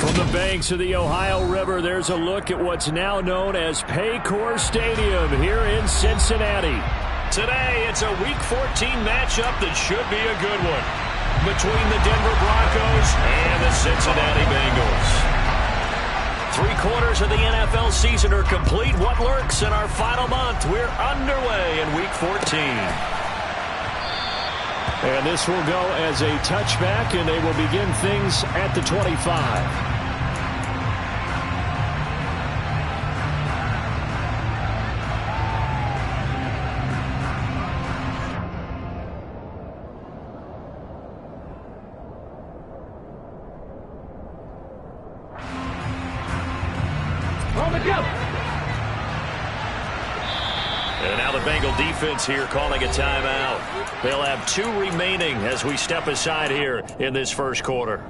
From the banks of the Ohio River, there's a look at what's now known as Paycor Stadium here in Cincinnati. Today, it's a Week 14 matchup that should be a good one between the Denver Broncos and the Cincinnati Bengals. 3/4 of the NFL season are complete. What lurks in our final month? We're underway in Week 14. And this will go as a touchback, and they will begin things at the 25. And now the Bengal defense here calling a timeout. They'll have 2 remaining as we step aside here in this first quarter.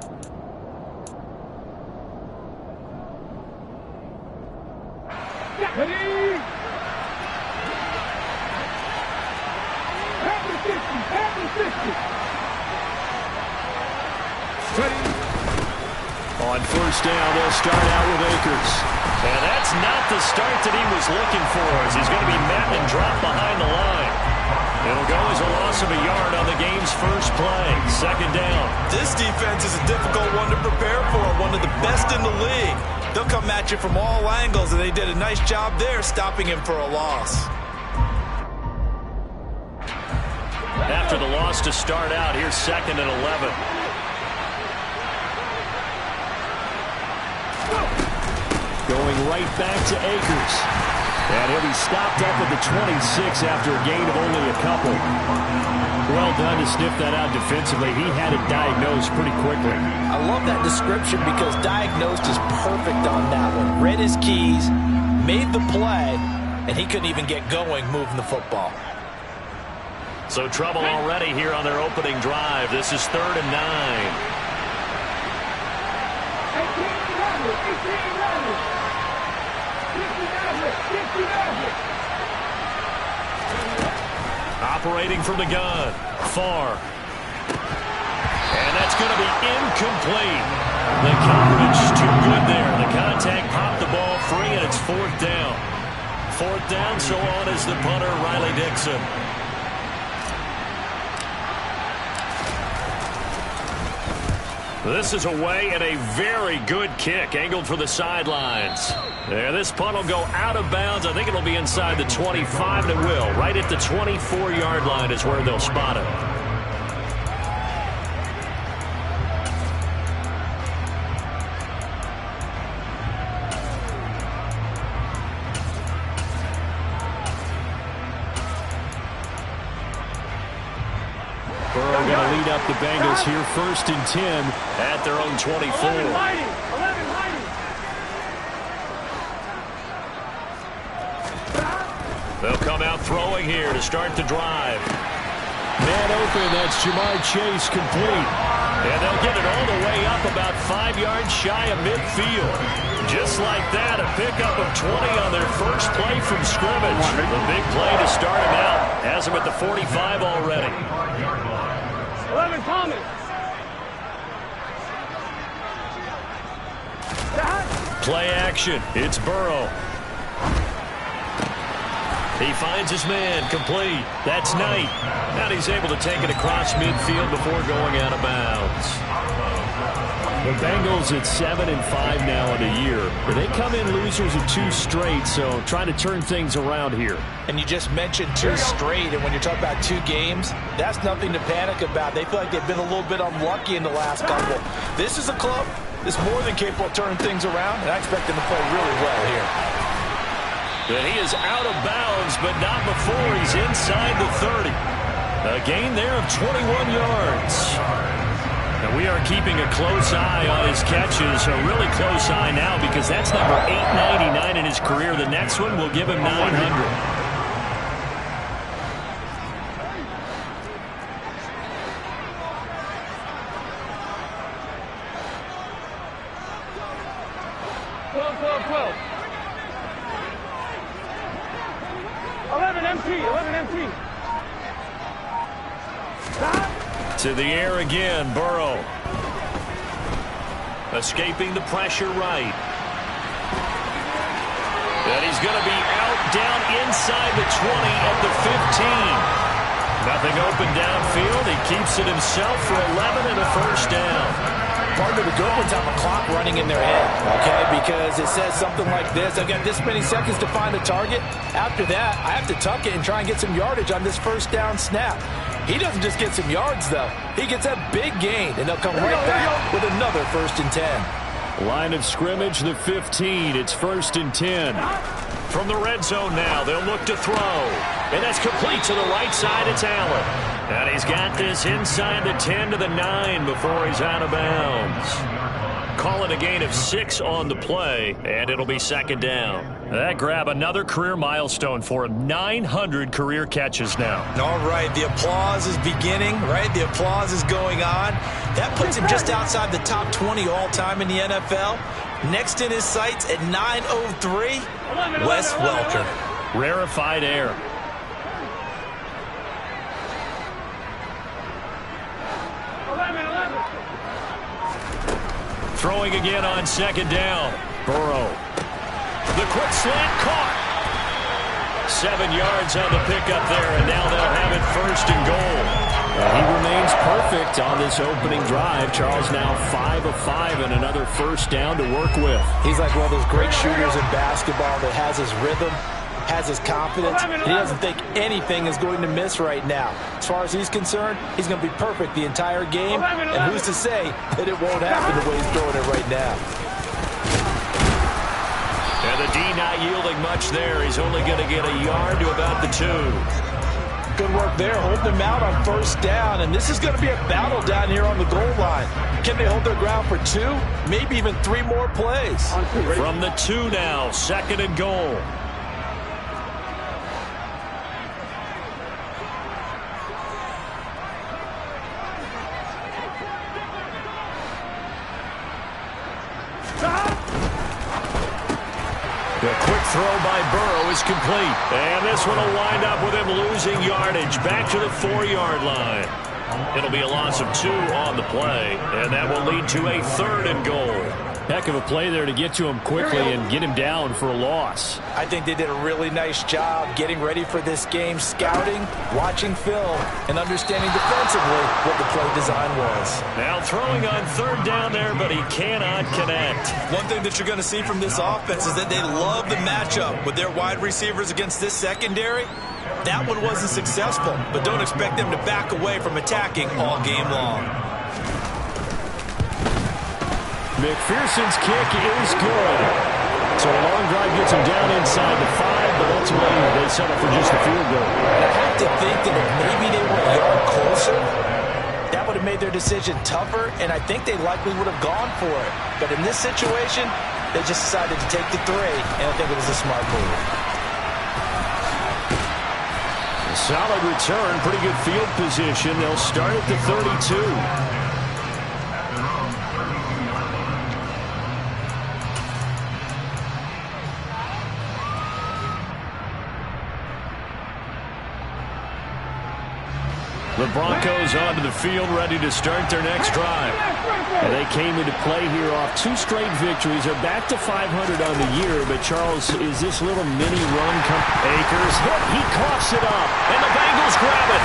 On first down, they'll start out with Akers. And that's not the start that he was looking for, as he's going to be met and dropped behind the line. It'll go as a loss of a yard on the game's first play. Second down. This defense is a difficult one to prepare for, one of the best in the league. They'll come at you from all angles, and they did a nice job there stopping him for a loss. After the loss to start out, here's 2nd and 11. Going right back to Akers. And he'll be stopped up at the 26 after a gain of only a couple. Well done to sniff that out defensively. He had it diagnosed pretty quickly. I love that description because diagnosed is perfect on that one. Read his keys, made the play, and he couldn't even get going moving the football. So trouble already here on their opening drive. This is 3rd and 9. Operating from the gun, far. And that's going to be incomplete. The coverage too good there. The contact popped the ball free, and it's 4th down. 4th down, so on is the punter, Riley Dixon. This is away and a very good kick, angled for the sidelines. There, this punt will go out of bounds. I think it'll be inside the 25, and it will. Right at the 24-yard line is where they'll spot it. Burrow going to lead up the Bengals here, 1st and 10 at their own 24. 11. They'll come out throwing here to start the drive. Man open, that's Jamar Chase complete. And they'll get it all the way up about 5 yards shy of midfield. Just like that, a pickup of 20 on their first play from scrimmage. The big play to start him out. Has him at the 45 already. 11, Thomas. Play action. It's Burrow. He finds his man, complete. That's Knight. Now he's able to take it across midfield before going out of bounds. The Bengals at 7-5 now in a year. But they come in losers of 2 straight, so trying to turn things around here. And you just mentioned 2 straight, and when you're talking about 2 games, that's nothing to panic about. They feel like they've been a little bit unlucky in the last couple. This is a club that's more than capable of turning things around, and I expect them to play really well here. And he is out of bounds, but not before he's inside the 30. A gain there of 21 yards. And we are keeping a close eye on his catches, a really close eye now because that's number 899 in his career. The next one will give him 900. To the air again, Burrow. Escaping the pressure right. And he's going to be out down inside the 20 at the 15. Nothing open downfield. He keeps it himself for 11 and a first down. Part of the good ones have a clock running in their head, okay? Because it says something like this. I've got this many seconds to find a target. After that, I have to tuck it and try and get some yardage on this first down snap. He doesn't just get some yards, though. He gets a big gain, and they'll come right back with another 1st and 10. Line of scrimmage, the 15. It's 1st and 10. From the red zone now, they'll look to throw. And that's complete to the right side. It's Allen. And he's got this inside the 10 to the 9 before he's out of bounds. Call it a gain of 6 on the play, and it'll be 2nd down. That grab another career milestone for him. 900 career catches now. All right, the applause is beginning, right? The applause is going on. That puts him just outside the top 20 all-time in the NFL. Next in his sights at 9:03, Wes Welker. Rarefied air. Throwing again on 2nd down. Burrow. The quick slant caught. 7 yards on the pickup there, and now they'll have it 1st and goal. He remains perfect on this opening drive. Charles now 5 of 5 and another 1st down to work with. He's like one of those great shooters in basketball that has his rhythm, has his confidence, and he doesn't think anything is going to miss right now. As far as he's concerned, he's going to be perfect the entire game, and who's to say that it won't happen the way he's throwing it right now. And the D not yielding much there. He's only going to get a yard to about the 2. Good work there, holding them out on 1st down, and this is going to be a battle down here on the goal line. Can they hold their ground for 2, maybe even 3 more plays? From the 2 now, 2nd and goal. The quick throw by Burrow is complete. And this one will wind up with him losing yardage back to the 4-yard line. It'll be a loss of 2 on the play, and that will lead to a 3rd and goal. Heck of a play there to get to him quickly and get him down for a loss. I think they did a really nice job getting ready for this game, scouting, watching film, and understanding defensively what the play design was. Now throwing on 3rd down there, but he cannot connect. One thing that you're going to see from this offense is that they love the matchup with their wide receivers against this secondary. That one wasn't successful, but don't expect them to back away from attacking all game long. McPherson's kick is good. So a long drive gets him down inside the 5, but ultimately they settle for just a field goal. And I have to think that if maybe they were a yard closer, that would have made their decision tougher, and I think they likely would have gone for it. But in this situation, they just decided to take the 3, and I think it was a smart move. Solid return, pretty good field position. They'll start at the 32. The Broncos onto the field, ready to start their next drive. And they came into play here off 2 straight victories. They're back to 500 on the year. But, Charles, is this little mini run Akers hit? He coughs it up. And the Bengals grab it.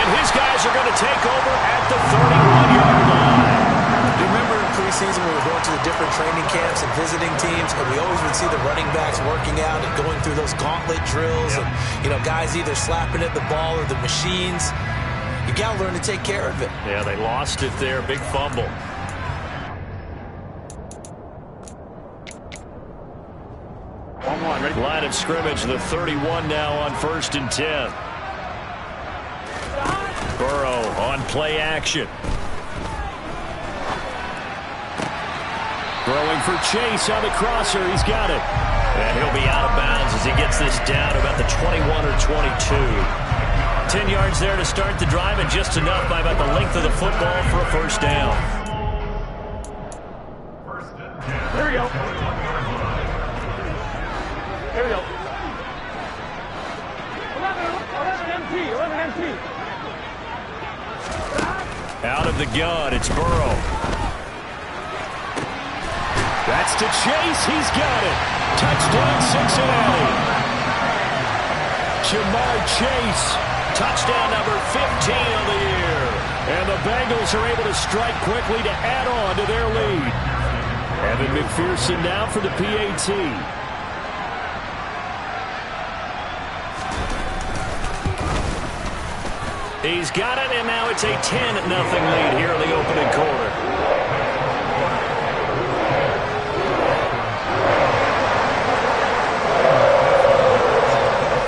And his guys are going to take over at the 31-yard line. You remember in preseason we were going to the different training camps and visiting teams, and we always would see the running backs working out and going through those gauntlet drills. And, you know, guys either slapping at the ball or the machines. You got to learn to take care of it. Yeah, they lost it there. Big fumble. Line of scrimmage, the 31 now on 1st and 10. Burrow on play action. Throwing for Chase on the crosser. He's got it. And he'll be out of bounds as he gets this down about the 21 or 22. 10 yards there to start the drive, and just enough by about the length of the football for a 1st down. Here we go. Here we go. 11 empty. Out of the gun, it's Burrow. That's to Chase. He's got it. Touchdown, Cincinnati. Jamar Chase. Touchdown number 15 of the year. And the Bengals are able to strike quickly to add on to their lead. Evan McPherson now for the PAT. He's got it, and now it's a 10-0 lead here in the opening quarter.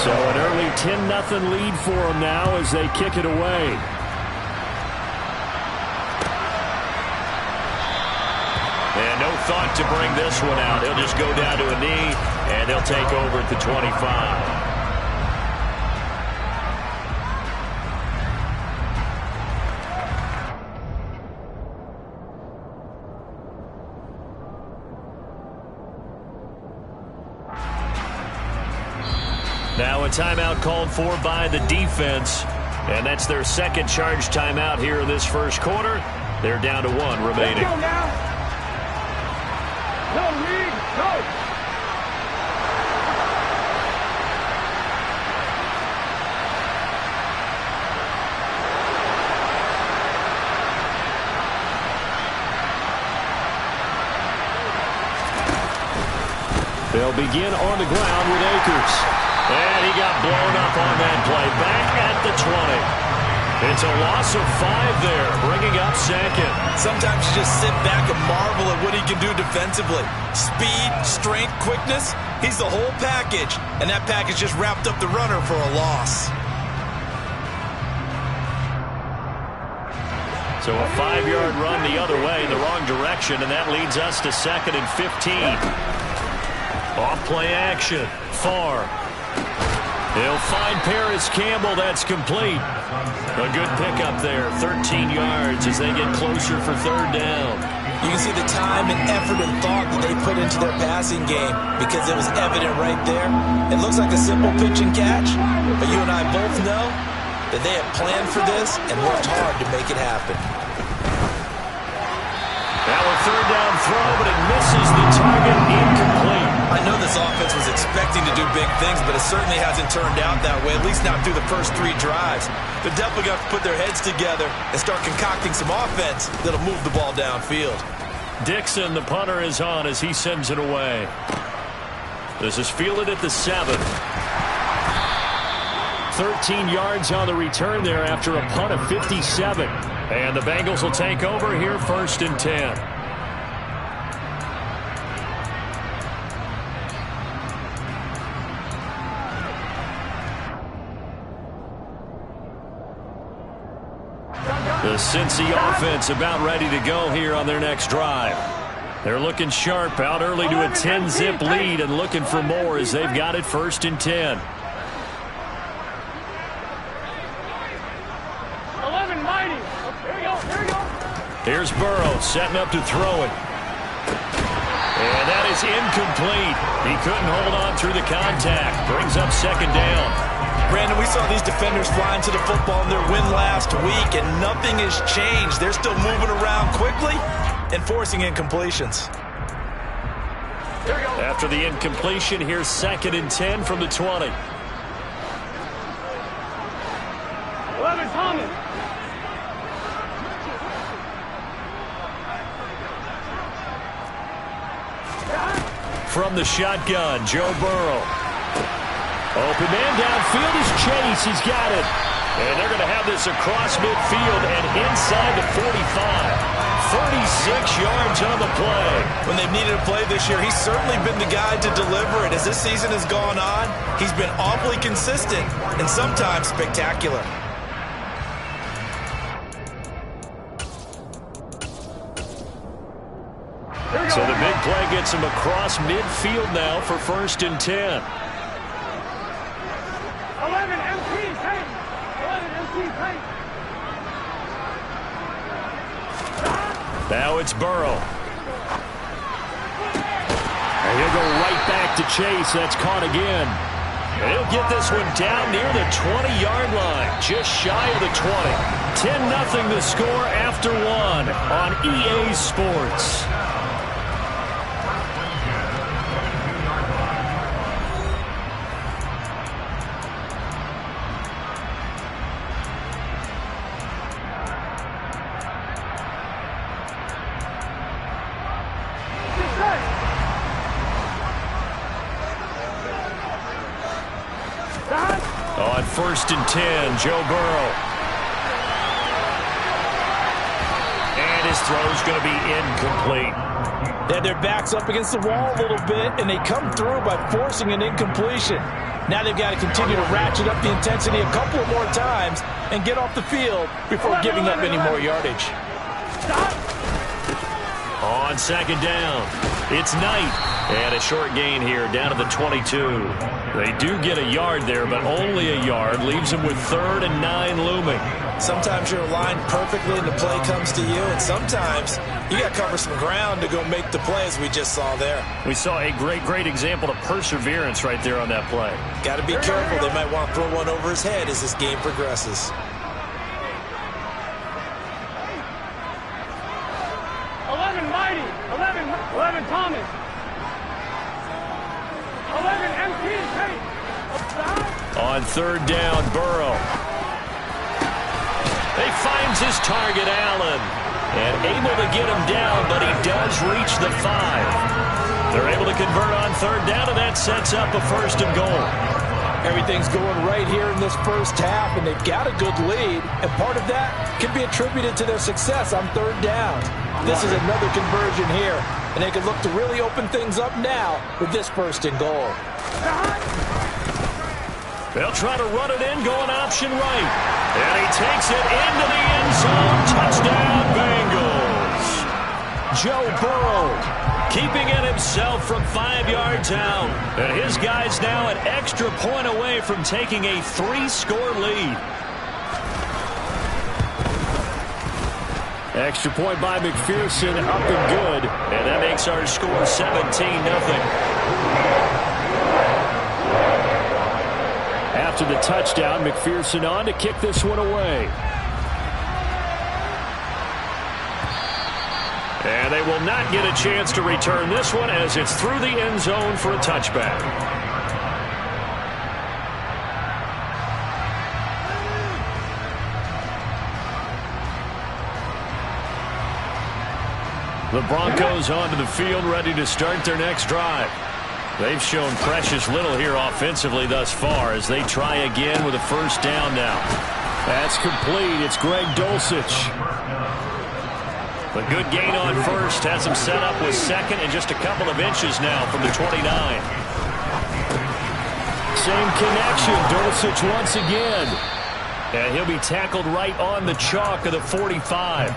So an early 10-0 lead for them now as they kick it away. And no thought to bring this one out. He'll just go down to a knee, and they'll take over at the 25. Now a timeout called for by the defense, and that's their second charge timeout here in this first quarter. They're down to 1 remaining. Let's go now. Go, Reed, go. They'll begin on the ground with Akers. And he got blown up on that play. Back at the 20. It's a loss of 5 there, bringing up second. Sometimes you just sit back and marvel at what he can do defensively. Speed, strength, quickness. He's the whole package. And that package just wrapped up the runner for a loss. So a 5-yard run the other way in the wrong direction, and that leads us to 2nd and 15. Off play action. Far. He'll find Paris Campbell. That's complete. A good pickup there. 13 yards as they get closer for 3rd down. You can see the time and effort and thought that they put into their passing game because it was evident right there. It looks like a simple pitch and catch, but you and I both know that they have planned for this and worked hard to make it happen. Now a 3rd down throw, but it misses the target. Incomplete. I know this offense was expecting to do big things, but it certainly hasn't turned out that way, at least not through the first 3 drives. They're definitely going to put their heads together and start concocting some offense that'll move the ball downfield. Dixon, the punter, is on as he sends it away. This is fielded at the 7. 13 yards on the return there after a punt of 57. And the Bengals will take over here 1st and 10. The Cincy offense about ready to go here on their next drive. They're looking sharp, out early to a 10-zip lead and looking for more as they've got it 1st and 10. 11 mighty. Here we go, here we go. Here's Burrow setting up to throw it. And that is incomplete. He couldn't hold on through the contact. Brings up 2nd down. Brandon, we saw these defenders flying to the football in their win last week, and nothing has changed. They're still moving around quickly and forcing incompletions. After the incompletion, here's 2nd and 10 from the 20. 11 Thomas. From the shotgun, Joe Burrow. Open man downfield is Chase. He's got it. And they're going to have this across midfield and inside the 45. 36 yards on the play. When they've needed a play this year, he's certainly been the guy to deliver it. As this season has gone on, he's been awfully consistent and sometimes spectacular. So the big play gets him across midfield now for 1st and 10. 11 MT tank. 11 MT tank. Now it's Burrow. And he'll go right back to Chase. That's caught again. And he'll get this one down near the 20-yard line, just shy of the 20. 10-0 the score after 1 on EA Sports. 1st and 10. Joe Burrow. And his throw's going to be incomplete. They had their backs up against the wall a little bit, and they come through by forcing an incompletion. Now they've got to continue to ratchet up the intensity a couple of more times and get off the field before giving up any more yardage. On 2nd down, it's Knight. And a short gain here down to the 22. They do get a yard there, but only a yard. Leaves them with 3rd and 9 looming. Sometimes you're aligned perfectly and the play comes to you, and sometimes you got to cover some ground to go make the play, as we just saw there. We saw a great example of perseverance right there on that play. Got to be careful. They might want to throw one over his head as this game progresses. 11 Mighty, 11 Thomas, 11 MT Tate. On 3rd down, Burrow. He finds his target, Allen, and able to get him down, but he does reach the 5. They're able to convert on 3rd down, and that sets up a 1st and goal. Everything's going right here in this first half, and they've got a good lead, and part of that can be attributed to their success on 3rd down. This is another conversion here, and they can look to really open things up now with this 1st and goal. They'll try to run it in, going option right. And he takes it into the end zone. Touchdown, Bengals. Joe Burrow keeping it himself from 5 yards out. And his guys now an extra point away from taking a 3-score lead. Extra point by McPherson, up and good. And that makes our score 17-0. After the touchdown, McPherson on to kick this one away. And they will not get a chance to return this one as it's through the end zone for a touchback. The Broncos onto the field, ready to start their next drive. They've shown precious little here offensively thus far as they try again with a 1st down now. That's complete. It's Greg Dulcich. A good gain on 1st. Has him set up with 2nd and just a couple of inches now from the 29. Same connection. Dulcich once again. And he'll be tackled right on the chalk of the 45.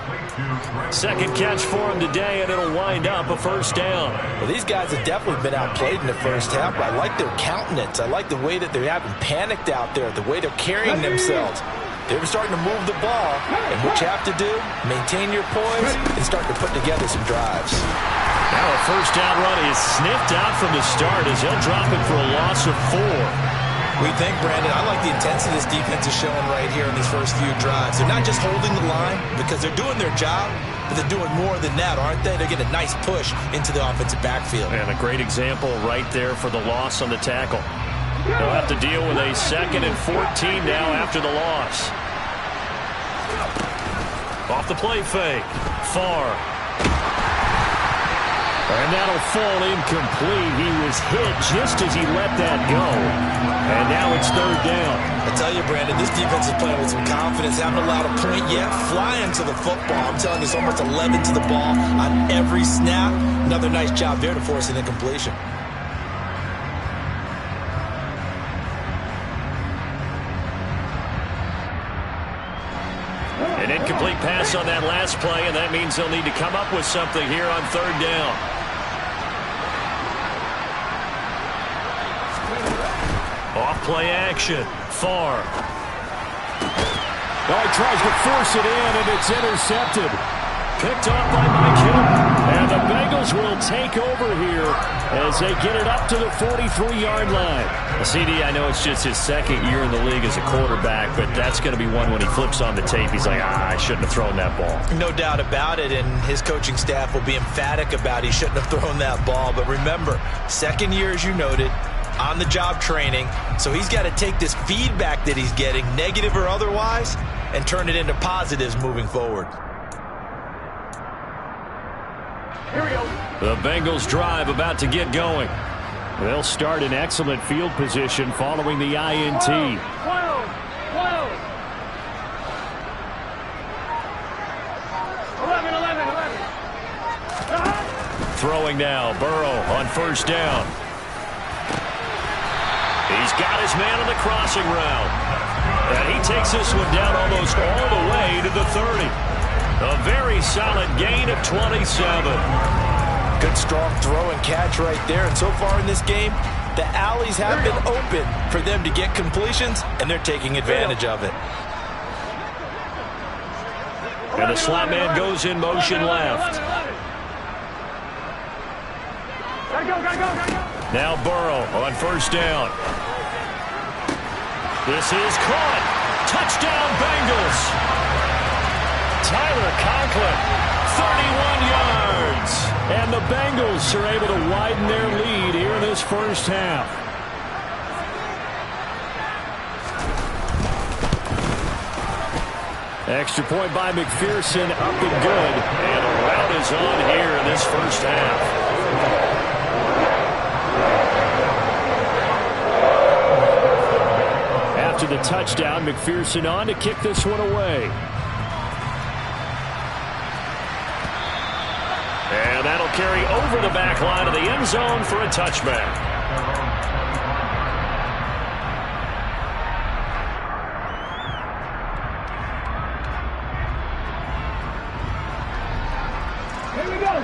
2nd catch for him today, and it'll wind up a 1st down. Well, these guys have definitely been outplayed in the first half, but I like their countenance. I like the way that they haven't panicked out there, the way they're carrying themselves. They were starting to move the ball, and what you have to do, maintain your poise and start to put together some drives. Now a 1st down run is sniffed out from the start as he'll drop it for a loss of 4. We think, Brandon, I like the intensity this defense is showing right here in these first few drives. They're not just holding the line because they're doing their job, but they're doing more than that, aren't they? They're getting a nice push into the offensive backfield. And a great example right there for the loss on the tackle. They'll have to deal with a 2nd and 14 now after the loss. Off the play fake. Far. And that'll fall incomplete. He was hit just as he let that go. And now it's 3rd down. I tell you, Brandon, this defense is playing with some confidence. Haven't allowed a point yet. Flying to the football. I'm telling you, it's almost 11 to the ball on every snap. Another nice job there to force an incompletion. An incomplete pass on that last play, and that means they'll need to come up with something here on 3rd down. Off play action. Far. Oh, he tries to force it in, and it's intercepted. Picked off by Mike Hill. And the Bengals will take over here as they get it up to the 43-yard line. CD, I know it's just his 2nd year in the league as a quarterback, but that's going to be one when he flips on the tape. He's like, I shouldn't have thrown that ball. No doubt about it, and his coaching staff will be emphatic about he shouldn't have thrown that ball. But remember, 2nd year, as you noted, on-the-job training, so he's got to take this feedback that he's getting, negative or otherwise, and turn it into positives moving forward. Here we go. The Bengals drive about to get going. They'll start in excellent field position following the INT. 12. Throwing now, Burrow on first down. He's got his man on the crossing route. And he takes this one down almost all the way to the 30. A very solid gain of 27. Good strong throw and catch right there. And so far in this game, the alleys have been open for them to get completions, and they're taking advantage of it. And the slot man goes in motion left. Now Burrow on first down. This is caught. Touchdown Bengals. Tyler Conklin, 31 yards. And the Bengals are able to widen their lead here in this first half. Extra point by McPherson, up and good. And a rout is on here in this first half. After the touchdown, McPherson on to kick this one away. And that'll carry over the back line of the end zone for a touchback.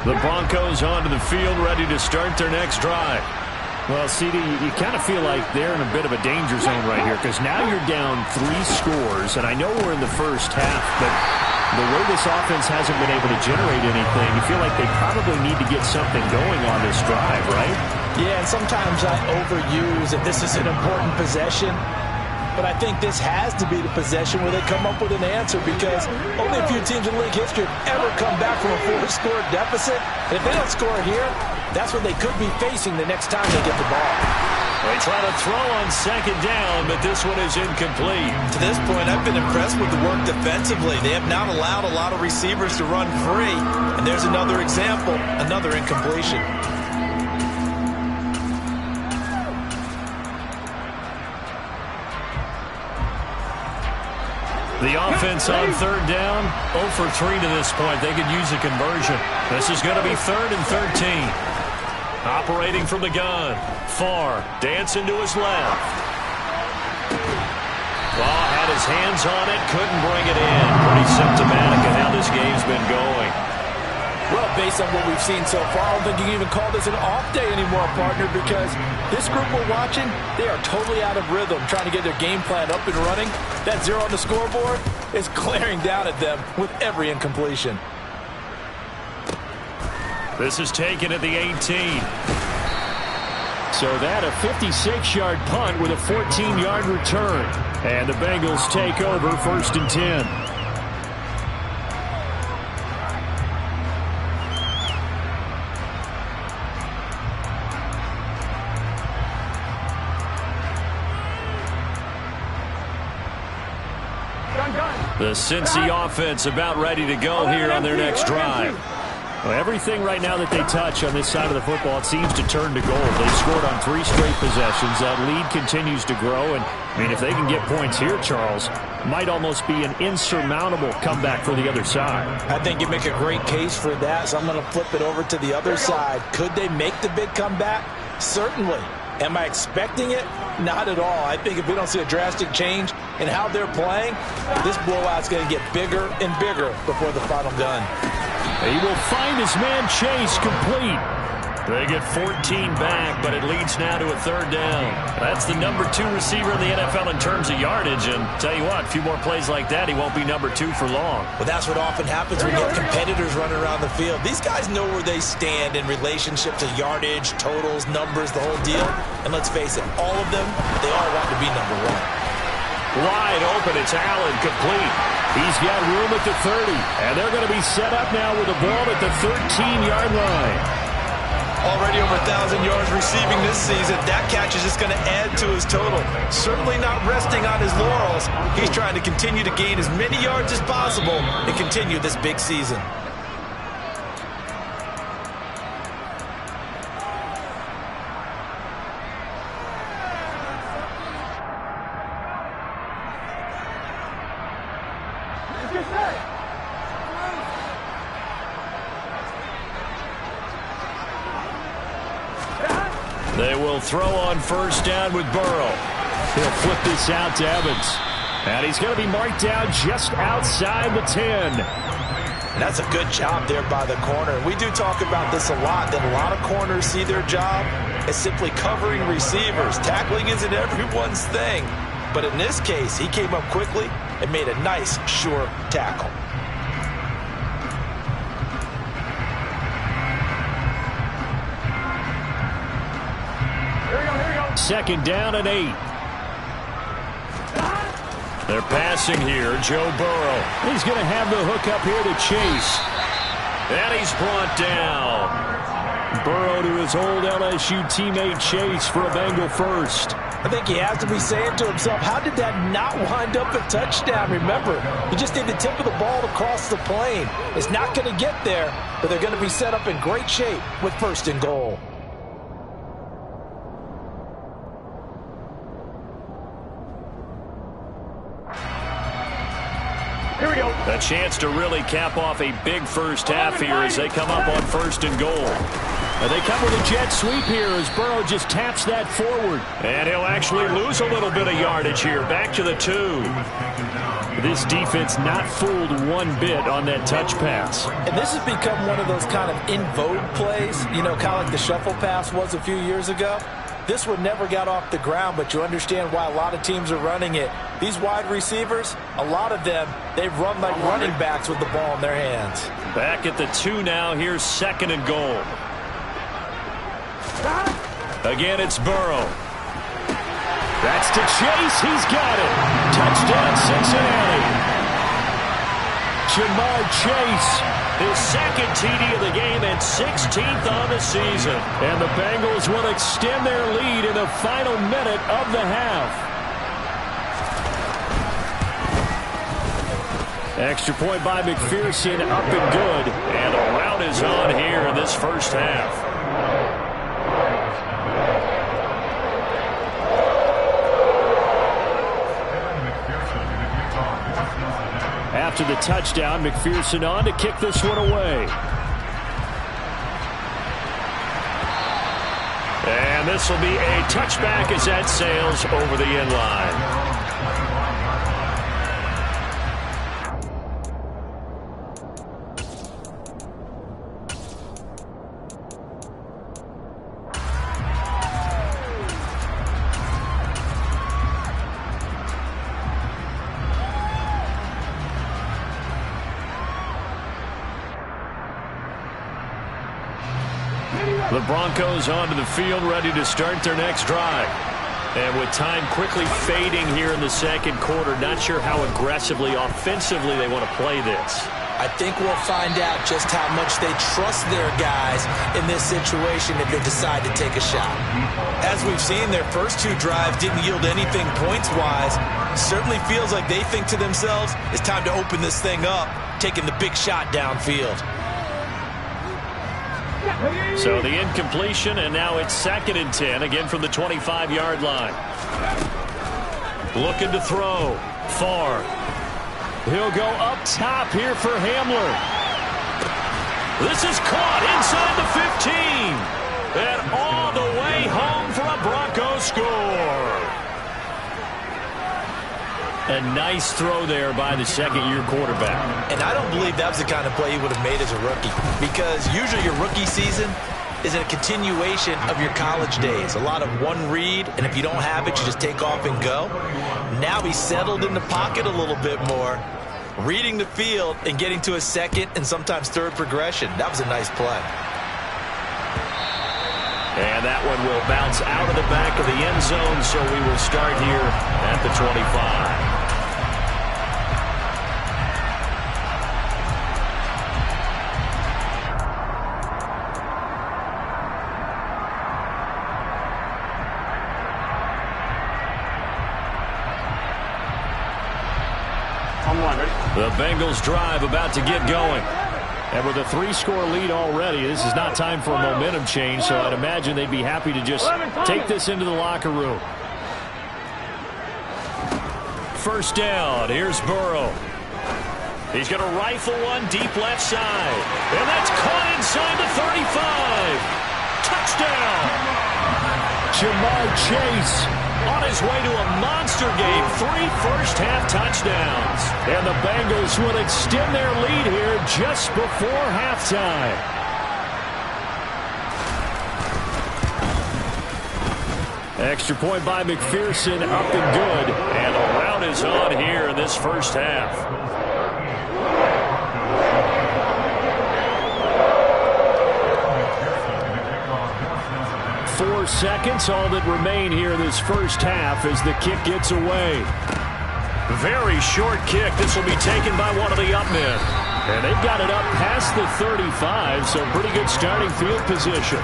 The Broncos onto the field, ready to start their next drive. Well, CD, you kind of feel like they're in a bit of a danger zone right here because now you're down 3 scores, and I know we're in the first half, but the way this offense hasn't been able to generate anything, you feel like they probably need to get something going on this drive, right? Yeah, and sometimes I overuse that this is an important possession. But I think this has to be the possession where they come up with an answer because only a few teams in league history have ever come back from a 4-score deficit. And if they don't score here, that's what they could be facing the next time they get the ball. They try to throw on second down, but this one is incomplete. To this point, I've been impressed with the work defensively. They have not allowed a lot of receivers to run free. And there's another example, another incompletion. The offense on third down, 0 for 3 to this point. They could use a conversion. This is going to be 3rd and 13. Operating from the gun. Farr dancing to his left. Ball had his hands on it, couldn't bring it in. Pretty symptomatic of how this game's been going. Well, based on what we've seen so far, I don't think you can even call this an off day anymore, partner, because this group we're watching, they are totally out of rhythm, trying to get their game plan up and running. That 0 on the scoreboard is glaring down at them with every incompletion. This is taken at the 18. So that a 56-yard punt with a 14-yard return. And the Bengals take over 1st and 10. The Cincy offense about ready to go here on their next drive. Well, everything right now that they touch on this side of the football, it seems to turn to gold. They've scored on 3 straight possessions. That lead continues to grow. And, I mean, if they can get points here, Charles, might almost be an insurmountable comeback for the other side. I think you make a great case for that, so I'm going to flip it over to the other side. Could they make the big comeback? Certainly. Am I expecting it? Not at all. I think if we don't see a drastic change in how they're playing, this blowout's going to get bigger and bigger before the final gun. He will find his man Chase complete. They get 14 back, but it leads now to a 3rd down. That's the number 2 receiver in the NFL in terms of yardage. And tell you what, a few more plays like that, he won't be number 2 for long. Well, that's what often happens when you have competitors running around the field. These guys know where they stand in relationship to yardage, totals, numbers, the whole deal. And let's face it, all of them, they all want to be number 1. Wide open, it's Allen, complete. He's got room at the 30, and they're going to be set up now with the ball at the 13-yard line. Already over 1,000 yards receiving this season. That catch is just going to add to his total. Certainly not resting on his laurels. He's trying to continue to gain as many yards as possible and continue this big season. They will throw on first down with Burrow. He'll flip this out to Evans. And he's going to be marked down just outside the 10. And that's a good job there by the corner. We do talk about this a lot, that a lot of corners see their job as simply covering receivers. Tackling isn't everyone's thing. But in this case, he came up quickly and made a nice, sure tackle. Second down and 8. They're passing here. Joe Burrow. He's going to have the hook up here to Chase. And he's brought down. Burrow to his old LSU teammate Chase for a Bengal first. I think he has to be saying to himself, how did that not wind up a touchdown? Remember, he just did the tip of the ball across the plane. It's not going to get there, but they're going to be set up in great shape with first and goal. Here we go. A chance to really cap off a big first half here as they come up on first and goal. And they come with a jet sweep here as Burrow just taps that forward. And he'll actually lose a little bit of yardage here. Back to the 2. This defense not fooled one bit on that touch pass. And this has become one of those kind of in vogue plays, you know, kind of like the shuffle pass was a few years ago. This one never got off the ground, but you understand why a lot of teams are running it. These wide receivers, a lot of them, they run like running backs with the ball in their hands. Back at the 2 now. Here's second and goal. Again, it's Burrow. That's to Chase. He's got it. Touchdown, Cincinnati. Jamar Chase, his second TD of the game and 16th on the season. And the Bengals will extend their lead in the final minute of the half. Extra point by McPherson, up and good. And a rout is on here in this first half. After the touchdown, McPherson on to kick this one away. And this will be a touchback as that sails over the end line. The Broncos onto the field, ready to start their next drive. And with time quickly fading here in the second quarter, not sure how aggressively, offensively they want to play this. I think we'll find out just how much they trust their guys in this situation if they decide to take a shot. As we've seen, their first 2 drives didn't yield anything points-wise. Certainly feels like they think to themselves, it's time to open this thing up, taking the big shot downfield. So the incompletion, and now it's second and 10, again from the 25-yard line. Looking to throw. Far. He'll go up top here for Hamler. This is caught inside the 15. And all the way home for a Bronco score. A nice throw there by the second-year quarterback. And I don't believe that was the kind of play he would have made as a rookie, because usually your rookie season is a continuation of your college days. A lot of one read, and if you don't have it, you just take off and go. Now he's settled in the pocket a little bit more, reading the field and getting to a second and sometimes third progression. That was a nice play. And that one will bounce out of the back of the end zone, so we will start here at the 25. The Bengals drive about to get going. And with a 3-score lead already, this is not time for a momentum change, so I'd imagine they'd be happy to just take this into the locker room. First down, here's Burrow. He's going to rifle one deep left side. And that's caught inside the 35. Touchdown! Jamar Chase on his way to a monster game. 3 first-half touchdowns. And the Bengals will extend their lead here just before halftime. Extra point by McPherson, up and good. And the rout is on here in this first half. 4 seconds, all that remain here this first half as the kick gets away. Very short kick. This will be taken by one of the up men. And they've got it up past the 35, so pretty good starting field position.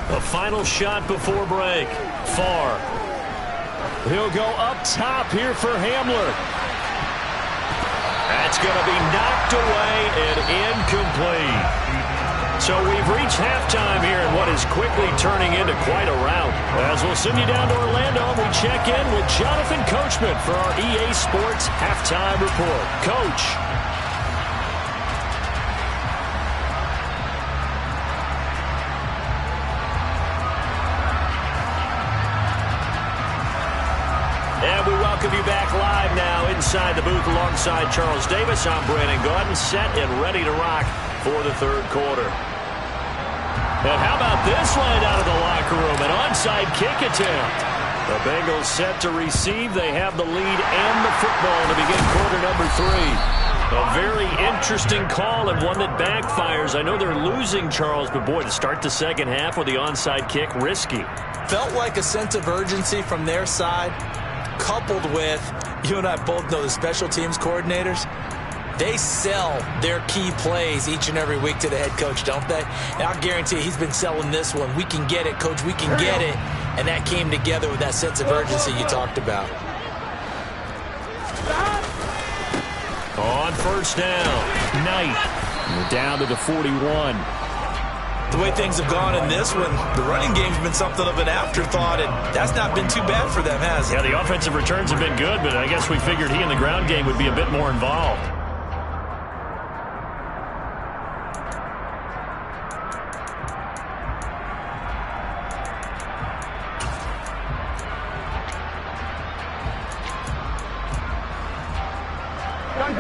A final shot before break. Far. He'll go up top here for Hamler. That's going to be knocked away and incomplete. So we've reached halftime here in what is quickly turning into quite a rout. As we'll send you down to Orlando, we check in with Jonathan Coachman for our EA Sports Halftime Report. Coach. And we welcome you back live now inside the booth alongside Charles Davis. I'm Brandon Gaudin, set and ready to rock for the third quarter. And how about this line out of the locker room? An onside kick attempt. The Bengals set to receive. They have the lead and the football to begin quarter number 3. A very interesting call and one that backfires. I know they're losing, Charles, but boy, to start the second half with the onside kick, risky. Felt like a sense of urgency from their side, coupled with, you and I both know the special teams coordinators, they sell their key plays each and every week to the head coach, don't they? And I'll guarantee you he's been selling this one. We can get it, coach, we can get it. And that came together with that sense of urgency you talked about. On first down, Knight. We're down to the 41. The way things have gone in this one, the running game's been something of an afterthought, and that's not been too bad for them, has it? Yeah, the offensive returns have been good, but I guess we figured he in the ground game would be a bit more involved.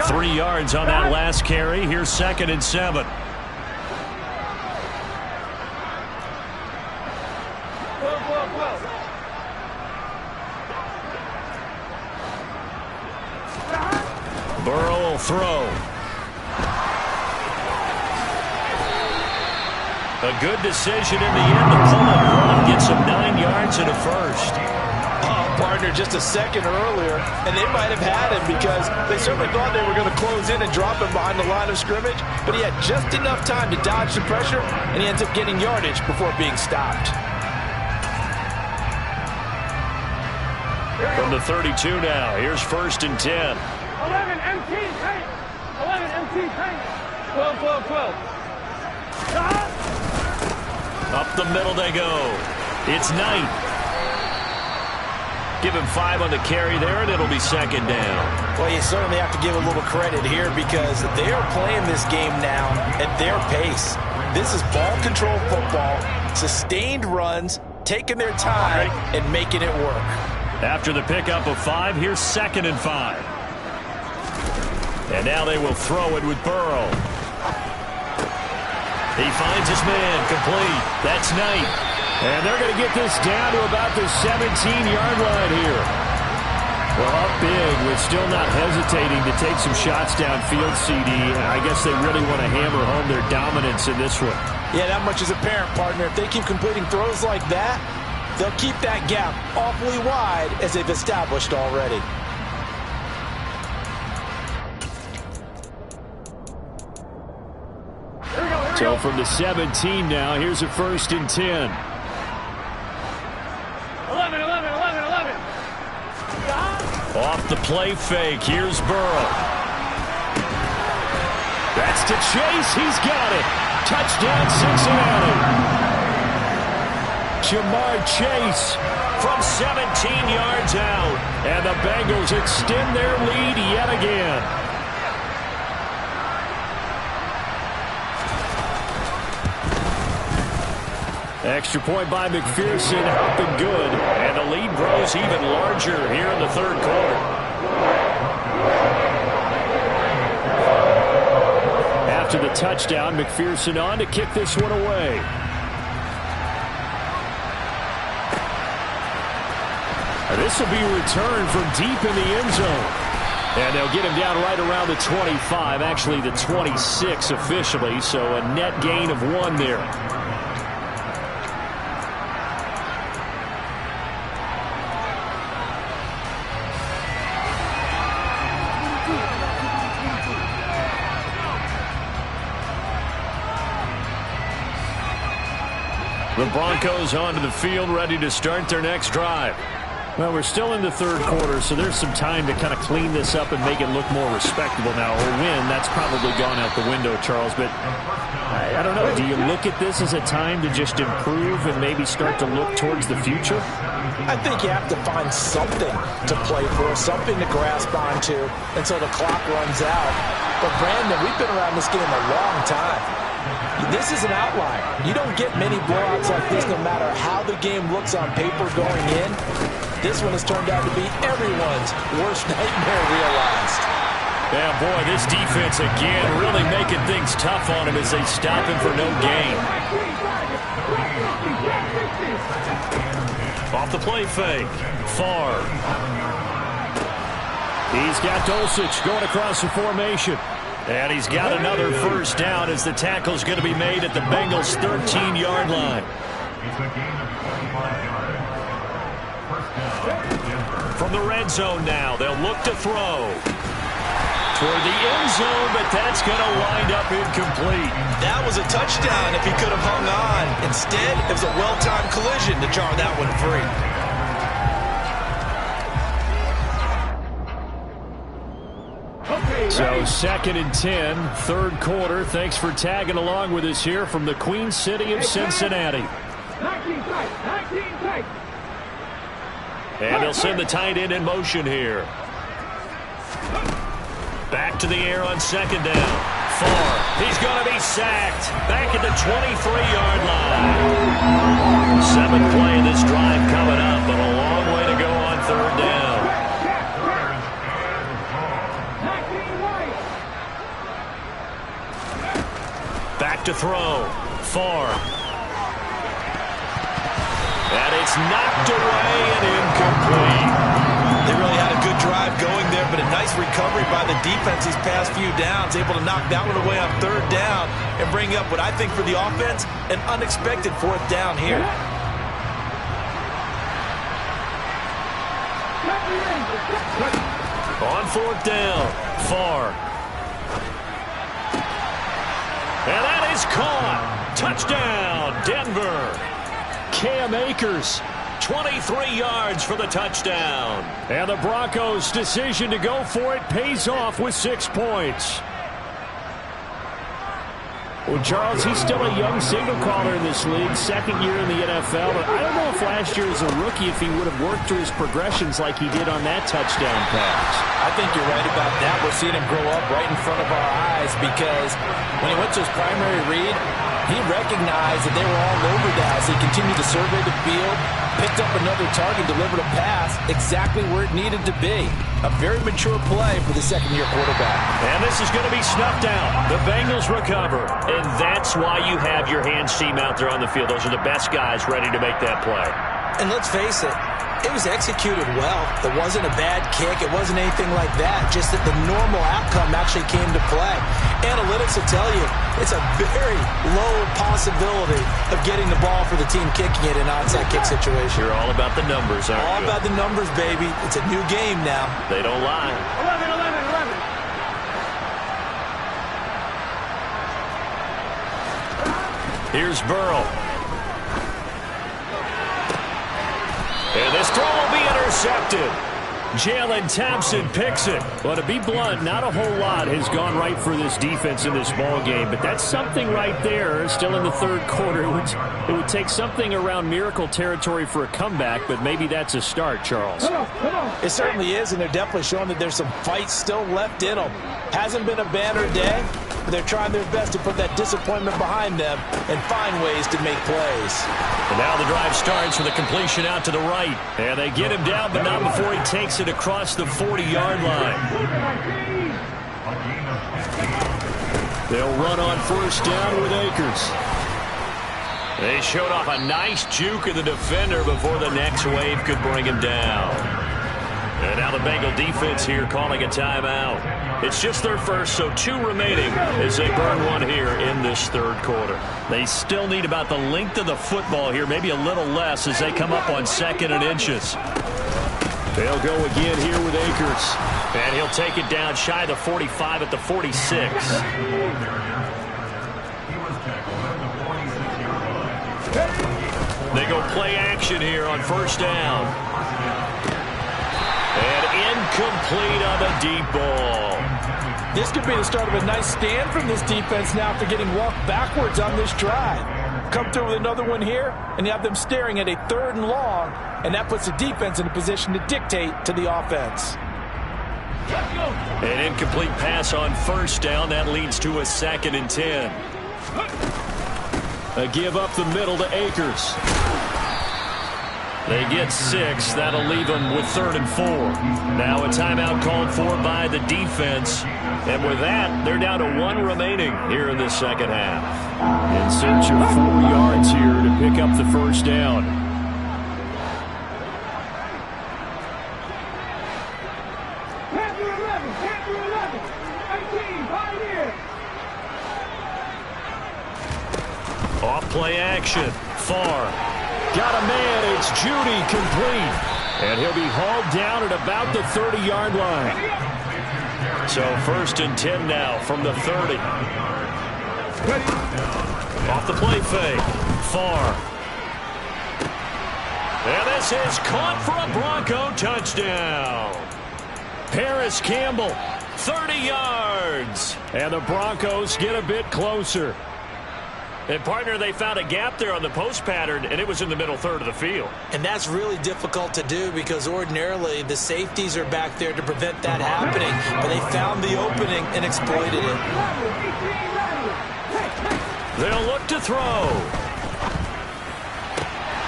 Three yards on that last carry. Here's 2nd and 7. Burrow will throw. A good decision in the end to pull and run. Gets him 9 yards and a first. Partner, just a second earlier, and they might have had him because they certainly thought they were going to close in and drop him behind the line of scrimmage, but he had just enough time to dodge the pressure, and he ends up getting yardage before being stopped. From the 32 now, here's 1st and 10. 11 MT tank. 11 MT tank. 12, 12, 12. Up the middle they go. It's Knight. Give him 5 on the carry there, and it'll be 2nd down. Well, you certainly have to give a little credit here because they are playing this game now at their pace. This is ball control football, sustained runs, taking their time, and making it work. After the pickup of 5, here's 2nd and 5. And now they will throw it with Burrow. He finds his man, complete. That's Knight. And they're going to get this down to about the 17-yard line here. Well, up big with still not hesitating to take some shots downfield, CD. I guess they really want to hammer home their dominance in this one. Yeah, that much is apparent, partner. If they keep completing throws like that, they'll keep that gap awfully wide as they've established already. So from the 17 now, here's a 1st and 10. 11, 11, 11, 11. Off the play fake, here's Burrow. That's to Chase, he's got it. Touchdown Cincinnati. Jamar Chase from 17 yards out. And the Bengals extend their lead yet again. Extra point by McPherson, helping good. And the lead grows even larger here in the third quarter. After the touchdown, McPherson on to kick this one away. This will be returned from deep in the end zone. And they'll get him down right around the 25, actually the 26 officially, so a net gain of 1 there. The Broncos onto the field, ready to start their next drive. Well, we're still in the third quarter, so there's some time to kind of clean this up and make it look more respectable now. Or win, that's probably gone out the window, Charles. But I don't know. Do you look at this as a time to just improve and maybe start to look towards the future? I think you have to find something to play for, something to grasp onto until the clock runs out. But, Brandon, we've been around this game a long time. This is an outlier. You don't get many blowouts like this no matter how the game looks on paper going in. This one has turned out to be everyone's worst nightmare realized. Yeah, boy, this defense again really making things tough on him as they stop him for no gain. Off the play fake. Favre. He's got Dulcich going across the formation. And he's got another first down as the tackle's going to be made at the Bengals' 13-yard line. From the red zone now, they'll look to throw. Toward the end zone, but that's going to wind up incomplete. That was a touchdown if he could have hung on. Instead, it was a well-timed collision to jar that one free. So 2nd and 10, third quarter. Thanks for tagging along with us here from the Queen City of Cincinnati. And they'll send the tight end in motion here. Back to the air on 2nd down. Favre, he's going to be sacked. Back at the 23-yard line. 7th play of this drive coming up, but a long way to go on 3rd down. Back to throw. Favre. And it's knocked away and incomplete. They really had a good drive going there, but a nice recovery by the defense these past few downs, able to knock that one away on 3rd down and bring up what I think for the offense, an unexpected 4th down here. On 4th down, Favre. And that is caught. Touchdown, Denver. Cam Akers, 23 yards for the touchdown. And the Broncos' decision to go for it pays off with 6 points. Well, Charles, he's still a young signal caller in this league, 2nd year in the NFL. But I don't know if last year as a rookie if he would have worked through his progressions like he did on that touchdown pass. I think you're right about that. We're seeing him grow up right in front of our eyes because when he went to his primary read, he recognized that they were all over that. So he continued to survey the field, picked up another target, delivered a pass exactly where it needed to be. A very mature play for the 2nd-year quarterback. And this is going to be snuffed out. The Bengals recover. And that's why you have your hands team out there on the field. Those are the best guys ready to make that play. And let's face it, it was executed well. It wasn't a bad kick. It wasn't anything like that. Just that the normal outcome actually came to play. Analytics will tell you it's a very low possibility of getting the ball for the team kicking it in an onside kick situation. You're all about the numbers, aren't you? All about the numbers, baby. It's a new game now. They don't lie. 11. Here's Burrow. And this throw will be intercepted. Jalen Thompson picks it. Well, to be blunt, not a whole lot has gone right for this defense in this ball game, but that's something right there. Still in the third quarter. It would take something around miracle territory for a comeback, but maybe that's a start, Charles. It certainly is, and they're definitely showing that there's some fight still left in them. Hasn't been a banner day, but they're trying their best to put that disappointment behind them and find ways to make plays. And now the drive starts with a completion out to the right. And they get him down, but not before he takes it across the 40-yard line. They'll run on first down with Akers. They showed off a nice juke of the defender before the next wave could bring him down. And now the Bengal defense here calling a timeout. It's just their first, so 2 remaining as they burn one here in this third quarter. They still need about the length of the football here, maybe a little less as they come up on 2nd and inches. They'll go again here with Akers. And he'll take it down shy of the 45 at the 46. They go play action here on first down. And incomplete on the deep ball. This could be the start of a nice stand from this defense now after getting walked backwards on this drive. Come through with another one here, and you have them staring at a 3rd and long, and that puts the defense in a position to dictate to the offense. An incomplete pass on first down. That leads to a 2nd and 10. A give up the middle to Akers. They get 6. That'll leave them with 3rd and 4. Now a timeout called for by the defense. And with that, they're down to 1 remaining here in the second half. In search of 4 yards here to pick up the first down. Off play action. Far. Got a man. It's Judy complete. And he'll be hauled down at about the 30-yard line. So 1st and 10 now from the 30. Off the play fake. Far. And this is caught for a Bronco touchdown. Paris Campbell, 30 yards. And the Broncos get a bit closer. And, partner, they found a gap there on the post pattern, and it was in the middle 3rd of the field. And that's really difficult to do because ordinarily the safeties are back there to prevent that happening. But they found the opening and exploited it. They'll look to throw.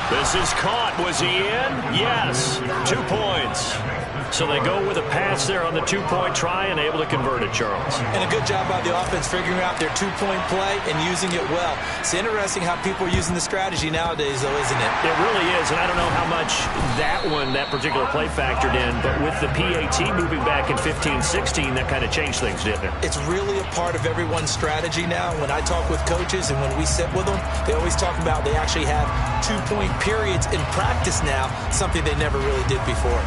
This is caught. Was he in? Yes. 2 points. So they go with a pass there on the 2-point try and able to convert it, Charles. And a good job by the offense figuring out their 2-point play and using it well. It's interesting how people are using the strategy nowadays, though, isn't it? It really is, and I don't know how much that particular play factored in, but with the PAT moving back in 15-16, that kind of changed things, didn't it? It's really a part of everyone's strategy now. When I talk with coaches and when we sit with them, they always talk about they actually have 2-point periods in practice now, something they never really did before.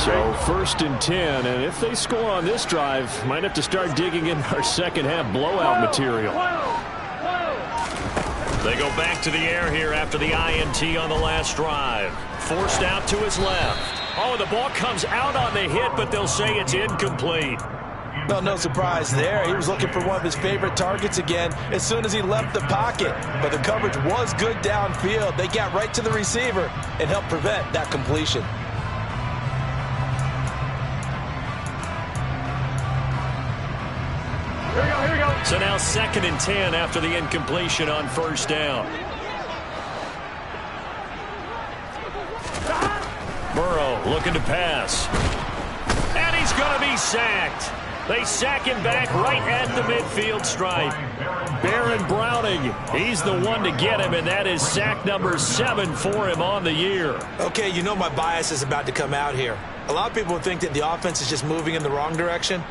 So 1st and 10, and if they score on this drive, might have to start digging in our second half blowout material. They go back to the air here after the INT on the last drive. Forced out to his left. Oh, the ball comes out on the hit, but they'll say it's incomplete. Well, no surprise there. He was looking for one of his favorite targets again as soon as he left the pocket. But the coverage was good downfield. They got right to the receiver and helped prevent that completion. Here we go. So now 2nd and 10 after the incompletion on first down. Burrow looking to pass. And he's going to be sacked. They sack him back right at the midfield stripe. Baron Browning, he's the one to get him, and that is sack number 7 for him on the year. Okay, you know my bias is about to come out here. A lot of people think that the offense is just moving in the wrong direction.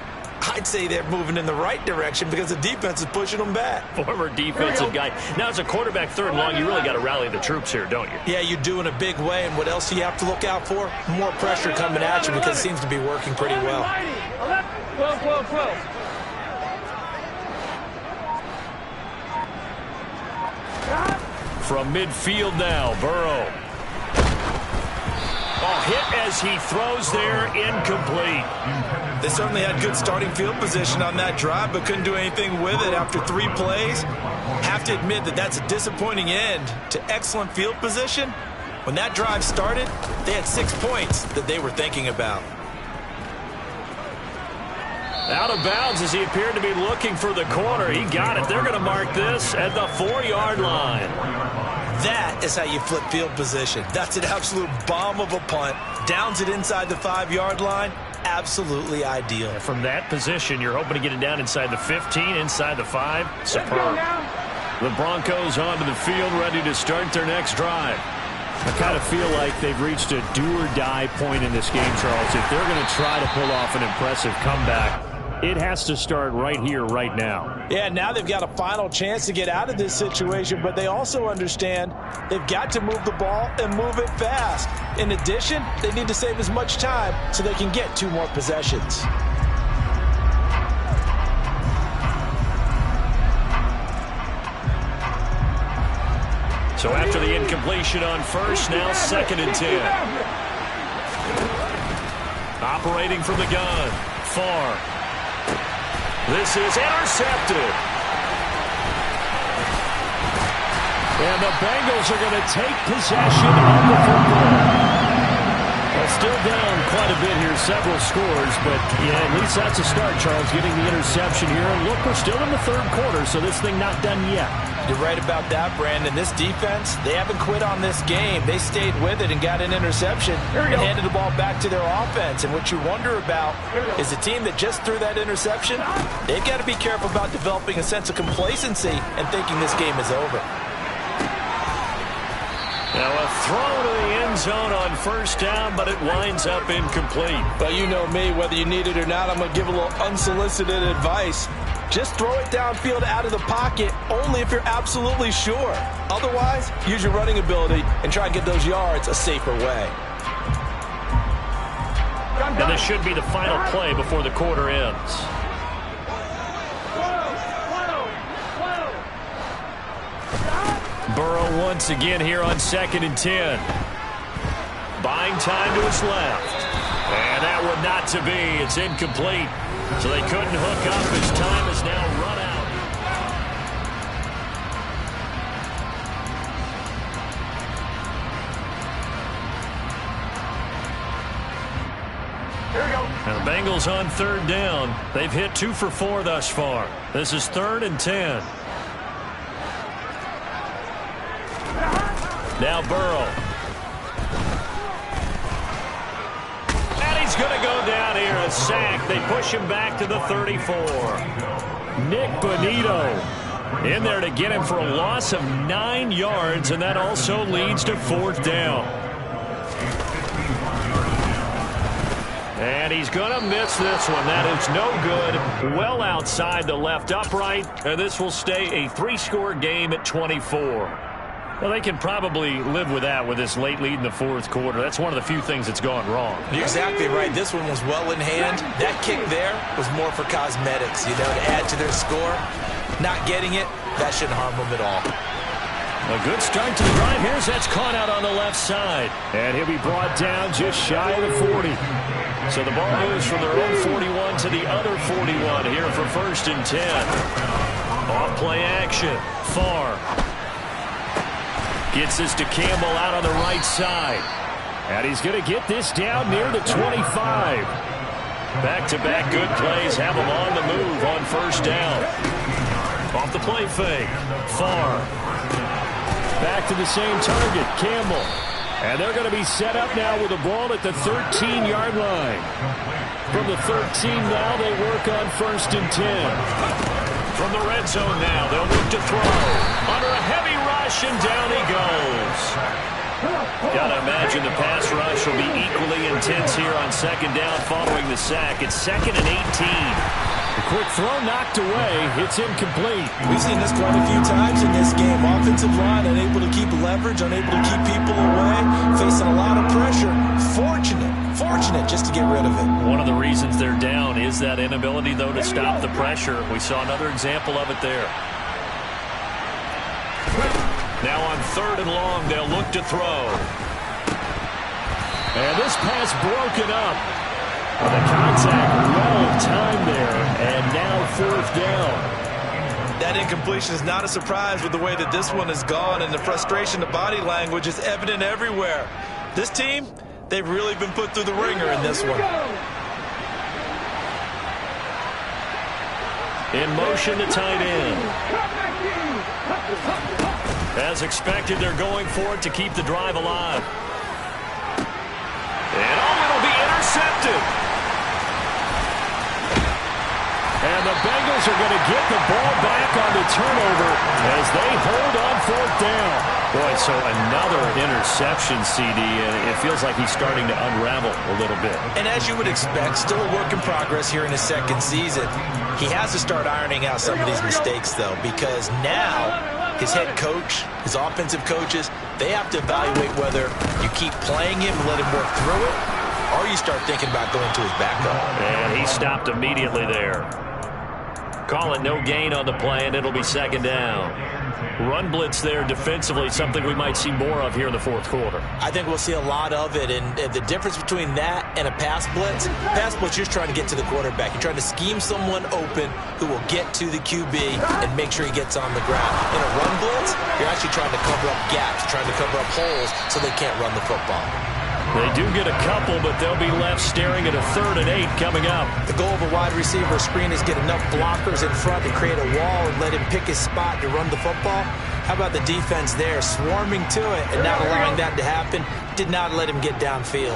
I'd say they're moving in the right direction because the defense is pushing them back. Former defensive guy. Now, as a quarterback, third and long, you really got to rally the troops here, don't you? Yeah, you do in a big way. And what else do you have to look out for? More pressure coming at you because it seems to be working pretty well. 12. From midfield now, Burrow. Oh, hit as he throws there, incomplete. They certainly had good starting field position on that drive, but couldn't do anything with it after 3 plays. Have to admit that that's a disappointing end to excellent field position. When that drive started, they had 6 points that they were thinking about. Out of bounds as he appeared to be looking for the corner. He got it. They're going to mark this at the 4-yard line. That is how you flip field position. That's an absolute bomb of a punt. Downs it inside the 5-yard line. Absolutely ideal. From that position, you're hoping to get it down inside the 15, inside the 5. Superb. The Broncos onto the field, ready to start their next drive. I kind of feel like they've reached a do-or-die point in this game, Charles. If they're going to try to pull off an impressive comeback, it has to start right here, right now. Yeah, now they've got a final chance to get out of this situation, but they also understand they've got to move the ball and move it fast. In addition, they need to save as much time so they can get 2 more possessions. So after the incompletion on first, now 2nd and 10. Operating from the gun, far. This is intercepted. And the Bengals are going to take possession of the football. Well, still down quite a bit here, several scores, but yeah, at least that's a start, Charles, getting the interception here. And look, we're still in the 3rd quarter, so this thing not done yet. You're right about that, Brandon. This defense, they haven't quit on this game. They stayed with it and got an interception and handed the ball back to their offense. And what you wonder about is the team that just threw that interception, they've got to be careful about developing a sense of complacency and thinking this game is over. Now a throw to the end zone on first down, but it winds up incomplete. But you know me, whether you need it or not, I'm going to give a little unsolicited advice. Just throw it downfield out of the pocket only if you're absolutely sure. Otherwise, use your running ability and try and get those yards a safer way. And this should be the final play before the quarter ends. Burrow once again here on 2nd and 10. Buying time to his left. And that one not to be. It's incomplete. So they couldn't hook up. His time is now run out. Here we go. And the Bengals on 3rd down. They've hit 2 for 4 thus far. This is 3rd and 10. Now Burrow. And he's going to go down here, a sack. They push him back to the 34. Nick Bonito in there to get him for a loss of 9 yards, and that also leads to 4th down. And he's going to miss this one. That is no good. Well outside the left upright, and this will stay a 3-score game at 24. Well, they can probably live with that with this late lead in the 4th quarter. That's one of the few things that's gone wrong. You're exactly right. This one was well in hand. That kick there was more for cosmetics, to add to their score. Not getting it, that shouldn't harm them at all. A good start to the drive. Here's that's caught out on the left side. And he'll be brought down just shy of the 40. So the ball moves from their own 41 to the other 41 here for 1st and 10. Off play action. Far. Gets this to Campbell out on the right side. And he's going to get this down near the 25. Back-to-back good plays have him on the move on 1st down. Off the play fake. Far. Back to the same target, Campbell. And they're going to be set up now with the ball at the 13-yard line. From the 13 now, they work on 1st and 10. From the red zone now, they'll look to throw. Under a heavy rush, and down he goes. Gotta imagine the pass rush will be equally intense here on second down following the sack. It's 2nd and 18. The quick throw knocked away. It's incomplete. We've seen this quite a few times in this game. Offensive line unable to keep leverage, unable to keep people away, facing a lot of pressure. Fortunate just to get rid of it. One of the reasons they're down is that inability, though, to stop the pressure. We saw another example of it there. Now on 3rd and long, they'll look to throw. And this pass broken up. The contact, well of time there, and now 4th down. That incompletion is not a surprise with the way that this one has gone, and the frustration, the body language is evident everywhere. This team, they've really been put through the ringer in this one. In motion to tight end. As expected, they're going for it to keep the drive alive. And it'll be intercepted. And the Bengals are going to get the ball back on the turnover as they hold on 4th down. Boy, so another interception, CD, and it feels like he's starting to unravel a little bit. And as you would expect, still a work in progress here in his 2nd season. He has to start ironing out some of these mistakes, though, because now his head coach, his offensive coaches, they have to evaluate whether you keep playing him and let him work through it, or you start thinking about going to his backup. And he stopped immediately there. Call it no gain on the play, and it'll be 2nd down. Run blitz there defensively, something we might see more of here in the 4th quarter. I think we'll see a lot of it, and the difference between that and a pass blitz, you're trying to get to the quarterback. You're trying to scheme someone open who will get to the QB and make sure he gets on the ground. In a run blitz, you're actually trying to cover up gaps, trying to cover up holes so they can't run the football. They do get a couple, but they'll be left staring at a 3rd and 8 coming up. The goal of a wide receiver screen is get enough blockers in front to create a wall and let him pick his spot to run the football. How about the defense there, swarming to it and not allowing that to happen? Did not let him get downfield.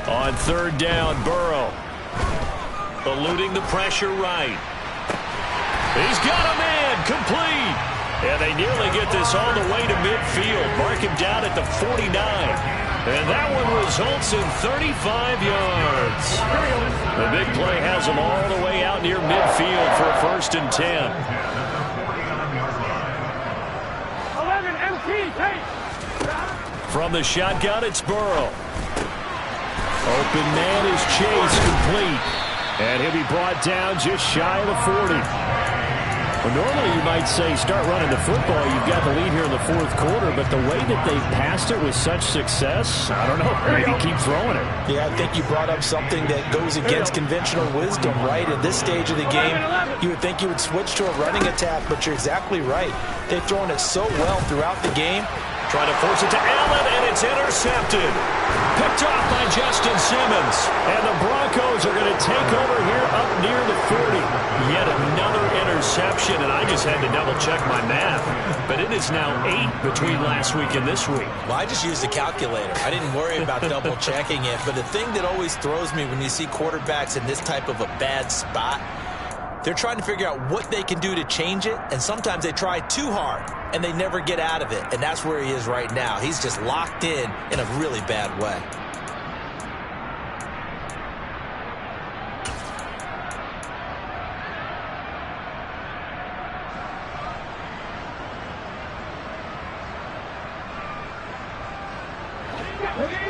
On 3rd down, Burrow. Eluding the pressure right. He's got a man, complete. And they nearly get this all the way to midfield. Mark him down at the 49. And that one results in 35 yards. The big play has them all the way out near midfield for a 1st and 10. 11 MT, take. From the shotgun, it's Burrow. Open man is Chase, complete. And he'll be brought down just shy of the 40. Well, normally you might say start running the football. You've got the lead here in the 4th quarter, but the way that they've passed it with such success, I don't know, maybe keep throwing it. Yeah, I think you brought up something that goes against conventional wisdom, right? At this stage of the game, you would think you would switch to a running attack, but you're exactly right. They've thrown it so well throughout the game. Trying to force it to Allen, and it's intercepted. Picked off by Justin Simmons. And the Broncos are going to take over here up near the 40. Yet another interception, and I just had to double-check my math. But it is now 8 between last week and this week. Well, I just used a calculator. I didn't worry about double-checking it. But the thing that always throws me when you see quarterbacks in this type of a bad spot, they're trying to figure out what they can do to change it, and sometimes they try too hard, and they never get out of it, and that's where he is right now. He's just locked in a really bad way.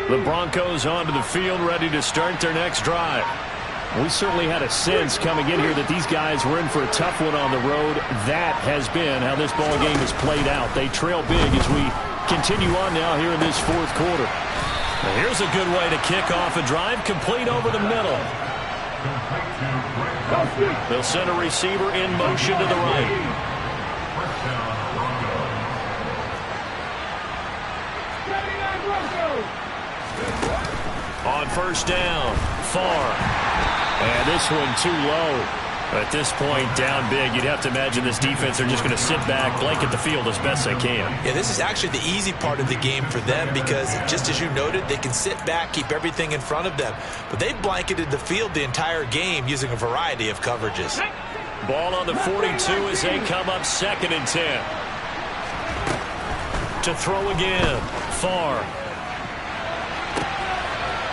The Broncos onto the field, ready to start their next drive. We certainly had a sense coming in here that these guys were in for a tough one on the road. That has been how this ball game has played out. They trail big as we continue on now here in this 4th quarter. Now here's a good way to kick off a drive, complete over the middle. They'll send a receiver in motion to the right. On 1st down, far. And this one too low. At this point, down big, you'd have to imagine this defense are just going to sit back, blanket the field as best they can. Yeah, this is actually the easy part of the game for them because, just as you noted, they can sit back, keep everything in front of them. But they've blanketed the field the entire game using a variety of coverages. Ball on the 42 as they come up 2nd and 10. To throw again. Far.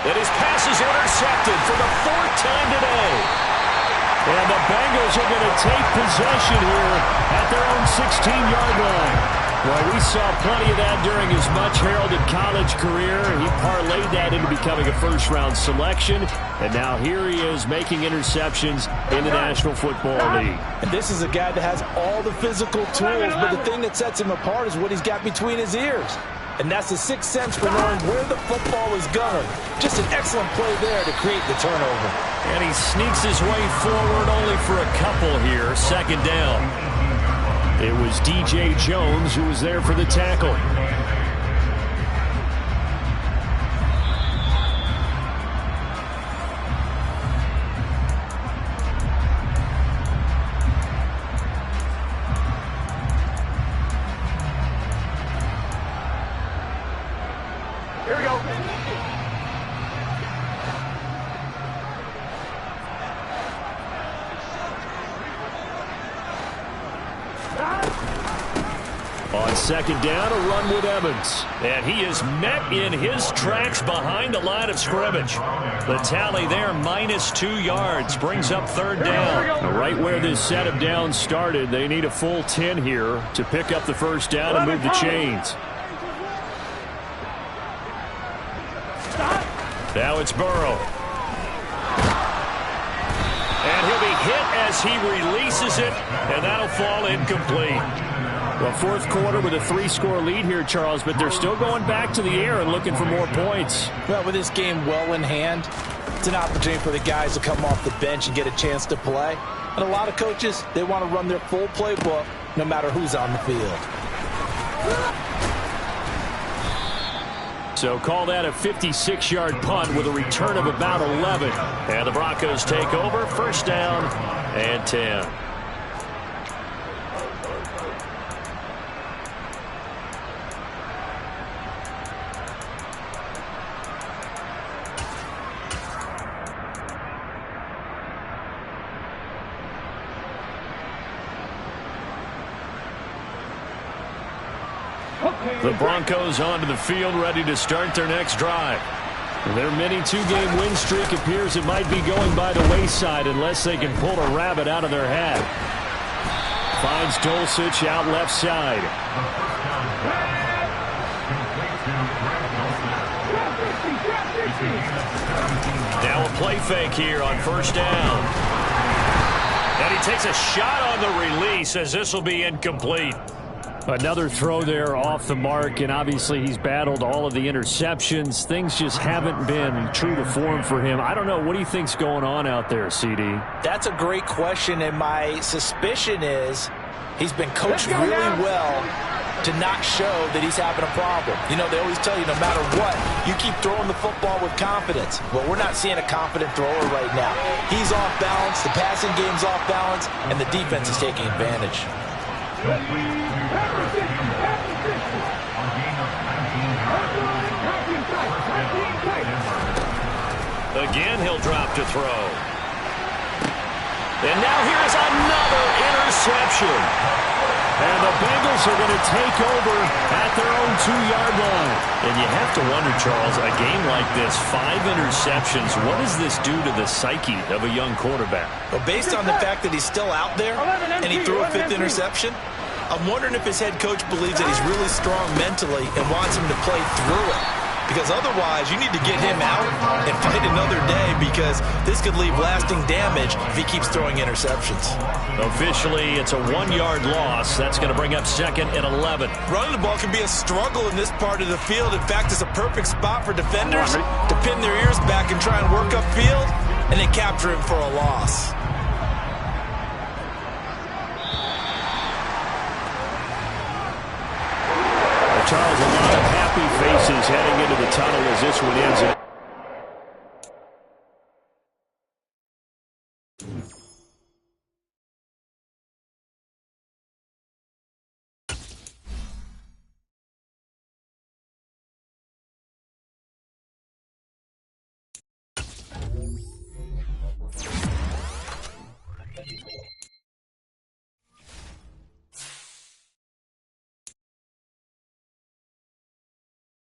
And his pass is intercepted for the 4th time today. And the Bengals are going to take possession here at their own 16-yard line. Well, we saw plenty of that during his much-heralded college career. He parlayed that into becoming a first-round selection. And now here he is making interceptions in the National Football League. And this is a guy that has all the physical tools, but the thing that sets him apart is what he's got between his ears. And that's the sixth sense for knowing where the football is going. Just an excellent play there to create the turnover. And he sneaks his way forward only for a couple here. 2nd down. It was DJ Jones who was there for the tackle. Here we go. On 2nd down, a run with Evans. And he is met in his tracks behind the line of scrimmage. The tally there, -2 yards, brings up 3rd down. Right where this set of downs started, they need a full 10 here to pick up the 1st down and move the chains. Now it's Burrow. And he'll be hit as he releases it, and that'll fall incomplete. Well, 4th quarter with a 3-score lead here, Charles, but they're still going back to the air and looking for more points. Well, with this game well in hand, it's an opportunity for the guys to come off the bench and get a chance to play. And a lot of coaches, they want to run their full playbook no matter who's on the field. So call that a 56-yard punt with a return of about 11. And the Broncos take over, 1st down and 10. The Broncos onto the field, ready to start their next drive. Their mini 2-game win streak appears it might be going by the wayside unless they can pull a rabbit out of their hat. Finds Dulcich out left side. Now a play fake here on 1st down. And he takes a shot on the release as this will be incomplete. Another throw there off the mark, and obviously he's battled all of the interceptions. Things just haven't been true to form for him. I don't know. What do you think's going on out there, CD? That's a great question, and my suspicion is he's been coached really well to not show that he's having a problem. You know, they always tell you no matter what, you keep throwing the football with confidence. Well, we're not seeing a confident thrower right now. He's off balance, the passing game's off balance, and the defense is taking advantage. Again, he'll drop to throw. And now here's another interception. And the Bengals are going to take over at their own 2-yard line. And you have to wonder, Charles, a game like this, 5 interceptions, what does this do to the psyche of a young quarterback? Well, based on the fact that he's still out there and he threw a 5th interception, I'm wondering if his head coach believes that he's really strong mentally and wants him to play through it. Because otherwise, you need to get him out and fight another day, because this could leave lasting damage if he keeps throwing interceptions. Officially, it's a 1-yard loss. That's going to bring up 2nd and 11. Running the ball can be a struggle in this part of the field. In fact, it's a perfect spot for defenders to pin their ears back and try and work upfield, and then capture him for a loss. Charles, a lot of happy faces heading into the tunnel as this one ends.